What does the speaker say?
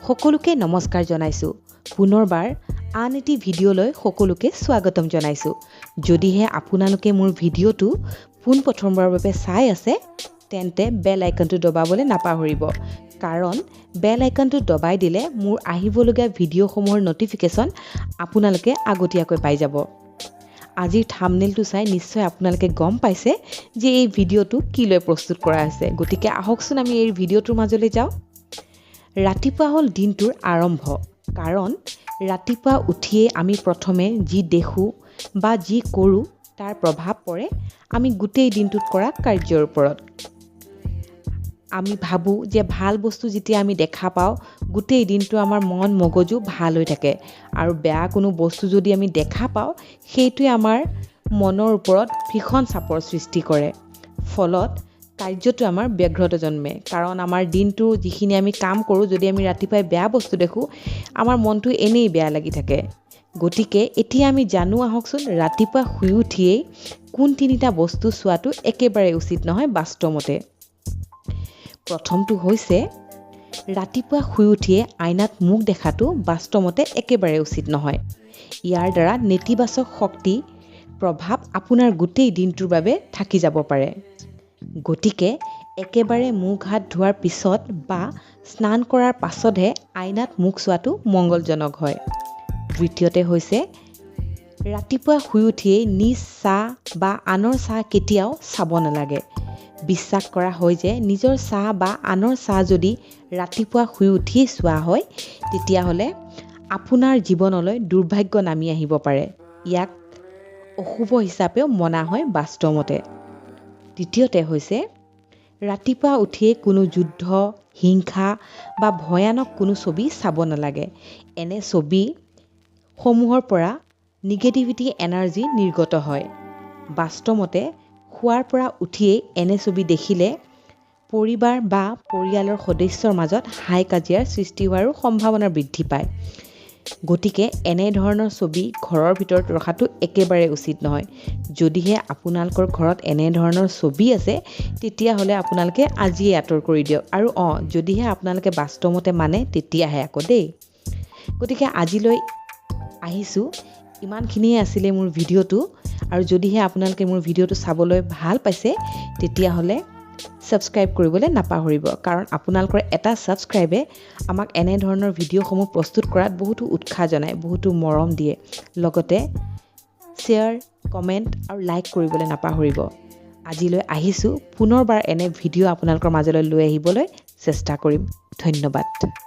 সকলোকে নমস্কাৰ জনাইছোঁ। পুনৰবাৰ আন এটি ভিডিঅ'লৈ সকলোকে স্বাগতম জনাইছোঁ। যদিহে আপোনালোকে মোৰ ভিডিঅ'টো পোনপ্ৰথমবাৰৰ বাবে চাই আছে তেন্তে বেল আইকনটো দবাবলৈ নাপাহৰিব, কাৰণ বেল আইকনটো দবাই দিলে মোৰ আহিবলগীয়া ভিডিঅ'সমূহৰ নটিফিকেশ্যন আপোনালোকে আগতীয়াকৈ পাই যাব। আজিৰ থাম্বনেইলটো চাই নিশ্চয় আপোনালোকে গম পাইছে যে এই ভিডিঅ'টো কি লৈ প্ৰস্তুত কৰা হৈছে। গতিকে আহকচোন আমি এই ভিডিঅ'টোৰ মাজলৈ যাওঁ। ৰাতিপুৱা হ'ল দিনটোৰ আৰম্ভ, কাৰণ ৰাতিপুৱা উঠিয়েই আমি প্ৰথমে যি দেখোঁ বা যি কৰোঁ তাৰ প্ৰভাৱ পৰে আমি গোটেই দিনটোত কৰা কাৰ্যৰ ওপৰত। আমি ভাবোঁ যে ভাল বস্তু যেতিয়া আমি দেখা পাওঁ গোটেই দিনটো আমাৰ মন মগজু ভাল হৈ থাকে, আৰু বেয়া কোনো বস্তু যদি আমি দেখা পাওঁ সেইটোৱে আমাৰ মনৰ ওপৰত ভীষণ চাপৰ সৃষ্টি কৰে। ফলত কাৰ্যটো আমাৰ ব্যাঘ্ৰত জন্মে, কাৰণ আমাৰ দিনটো যিখিনি আমি কাম কৰোঁ যদি আমি ৰাতিপুৱাই বেয়া বস্তু দেখোঁ আমাৰ মনটো এনেই বেয়া লাগি থাকে। গতিকে এতিয়া আমি জানো আহকচোন ৰাতিপুৱা শুই উঠিয়েই কোন তিনিটা বস্তু চোৱাটো একেবাৰে উচিত নহয় বাস্তৱমতে। প্ৰথমটো হৈছে ৰাতিপুৱা শুই উঠিয়ে আইনাত মুখ দেখাটো বাস্তৱমতে একেবাৰে উচিত নহয়। ইয়াৰ দ্বাৰা নেতিবাচক শক্তি প্ৰভাৱ আপোনাৰ গোটেই দিনটোৰ বাবে থাকি যাব পাৰে। গতিকে একেবাৰে মুখ হাত ধোৱাৰ পিছত বা স্নান কৰাৰ পাছতহে আইনাত মুখ চোৱাটো মংগলজনক হয়। দ্বিতীয়তে হৈছে ৰাতিপুৱা শুই উঠিয়েই নিজ চাহ বা আনৰ চাহ কেতিয়াও চাব নালাগে। বিশ্বাস কৰা হয় যে নিজৰ চাহ বা আনৰ চাহ যদি ৰাতিপুৱা শুই উঠিয়ে চোৱা হয় তেতিয়াহ'লে আপোনাৰ জীৱনলৈ দুৰ্ভাগ্য নামি আহিব পাৰে। ইয়াক অশুভ হিচাপেও মনা হয় বাস্তৱমতে। তৃতীয়তে হৈছে ৰাতিপুৱা উঠিয়ে কোনো যুদ্ধ, হিংসা বা ভয়ানক কোনো ছবি চাব নালাগে। এনে ছবিসমূহৰ পৰা নিগেটিভিটি এনাৰ্জি নিৰ্গত হয়। বাস্তৱমতে শোৱাৰ পৰা উঠিয়েই এনে ছবি দেখিলে পৰিবাৰ বা পৰিয়ালৰ সদস্যৰ মাজত হাই কাজিয়াৰ সৃষ্টি হোৱাৰো সম্ভাৱনা বৃদ্ধি পায়। গতিকে এনেধৰণৰ ছবি ঘৰৰ ভিতৰত ৰখাটো একেবাৰে উচিত নহয়। যদিহে আপোনালোকৰ ঘৰত এনেধৰণৰ ছবি আছে তেতিয়াহ'লে আপোনালোকে আজিয়ে আঁতৰ কৰি দিয়ক, আৰু যদিহে আপোনালোকে বাস্তৱমতে মানে তেতিয়াহে আকৌ দেই। গতিকে আজিলৈ আহিছোঁ, ইমানখিনিয়ে আছিলে মোৰ ভিডিঅ'টো। আৰু যদিহে আপোনালোকে মোৰ ভিডিঅ'টো চাবলৈ ভাল পাইছে তেতিয়াহ'লে ছাবস্ক্ৰাইব কৰিবলৈ নাপাহৰিব, কাৰণ আপোনালোকৰ এটা ছাবস্ক্ৰাইবে আমাক এনেধৰণৰ ভিডিঅ'সমূহ প্ৰস্তুত কৰাত বহুতো উৎসাহ জনায়, বহুতো মৰম দিয়ে। লগতে শ্বেয়াৰ, কমেণ্ট আৰু লাইক কৰিবলৈ নাপাহৰিব। আজিলৈ আহিছোঁ, পুনৰবাৰ এনে ভিডিঅ' আপোনালোকৰ মাজলৈ লৈ আহিবলৈ চেষ্টা কৰিম। ধন্যবাদ।